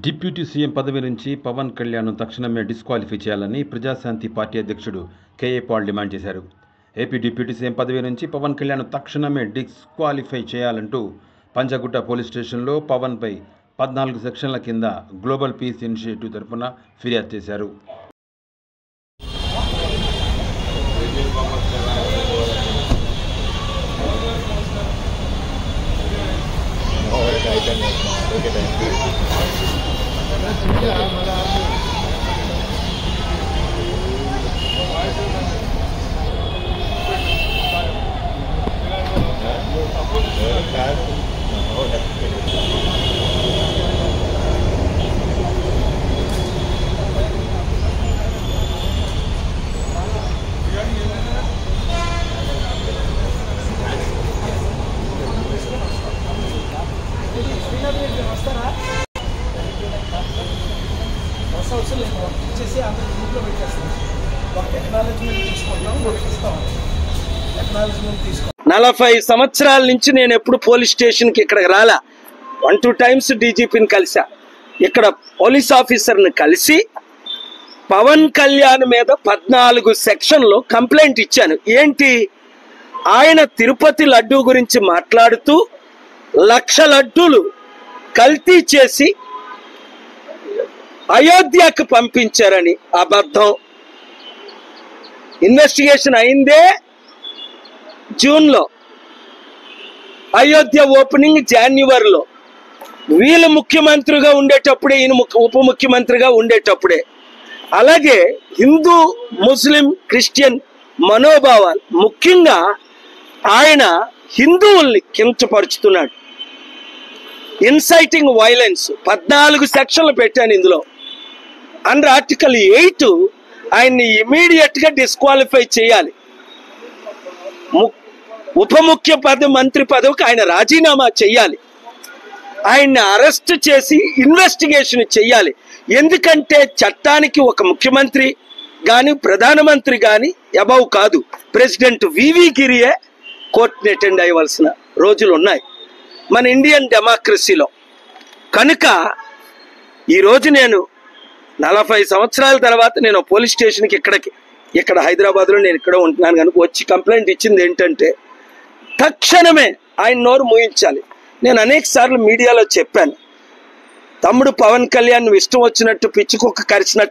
Deputy CM పదవి నుంచి పవన్ కళ్యాణ్ తక్షణమే డిస్క్వాలిఫై చేయాలని ప్రజాశాంతి పార్టీ అధ్యక్షుడు కేఏ పాల్ డిమాండ్ చేశారు. ఏపీ డిప్యూటీ సీఎం పదవి నుంచి పవన్ కళ్యాణ్ తక్షణమే డిస్క్వాలిఫై చేయాలంటూ పంజాగుట్ట పోలీస్ స్టేషన్లో పవన్పై 14 సెక్షన్ల కింద గ్లోబల్ పీస్ ఇనిషియేటివ్ తరఫున ఫిర్యాదు చేశారు. వచ్చేసి అందరూ గ్రూప్లో పెట్టేస్తాం. ఒక టెక్నాలజీమెంట్ తీసుకుంటాం, ఒకటి ఇస్తాం. టెక్నాలజీమెంట్ తీసుకుంటాం. 40 సంవత్సరాల నుంచి నేను ఎప్పుడు పోలీస్ స్టేషన్కి ఇక్కడికి రాలా. 1-2 టైమ్స్ డీజీపీని కలిసా. ఇక్కడ పోలీస్ ఆఫీసర్ని కలిసి పవన్ కళ్యాణ్ మీద 14 సెక్షన్లో కంప్లైంట్ ఇచ్చాను. ఏంటి, ఆయన తిరుపతి లడ్డూ గురించి మాట్లాడుతూ 1,00,000 లడ్డూలు కల్తీ చేసి అయోధ్యకు పంపించారని అబద్ధం. ఇన్వెస్టిగేషన్ అయిందే జూన్లో, అయోధ్య ఓపెనింగ్ జనవరిలో. వీళ్ళు ముఖ్యమంత్రిగా ఉండేటప్పుడే, ఈయన ఉప ముఖ్యమంత్రిగా ఉండేటప్పుడే. అలాగే హిందూ ముస్లిం క్రిస్టియన్ మనోభావాలు, ముఖ్యంగా ఆయన హిందువుల్ని కించపరుచుతున్నాడు. ఇన్సైటింగ్ వైలెన్స్ 14 సెక్షన్లు పెట్టాను ఇందులో. అండర్ ఆర్టికల్ 8 ఆయన్ని ఇమీడియట్గా డిస్క్వాలిఫై చేయాలి. ఉప ముఖ్య మంత్రి పదవికి ఆయన రాజీనామా చేయాలి. ఆయన్ని అరెస్ట్ చేసి ఇన్వెస్టిగేషన్ చేయాలి. ఎందుకంటే చట్టానికి ఒక ముఖ్యమంత్రి కానీ ప్రధానమంత్రి కానీ అబౌవ్ కాదు. ప్రెసిడెంట్ వివి గిరియే కోర్టుని అటెండ్ అయ్యవలసిన రోజులు ఉన్నాయి మన ఇండియన్ డెమోక్రసీలో. కనుక ఈరోజు నేను 40 సంవత్సరాల తర్వాత నేను పోలీస్ స్టేషన్కి ఇక్కడ హైదరాబాద్లో నేను ఇక్కడ ఉంటున్నాను కనుక వచ్చి కంప్లైంట్ ఇచ్చింది ఏంటంటే తక్షణమే ఆయన నోరు మూయించాలి. నేను అనేక సార్లు మీడియాలో చెప్పాను, తమ్ముడు పవన్ కళ్యాణ్ ఇష్టం వచ్చినట్టు పిచ్చుకొక్క కరిచినట్టు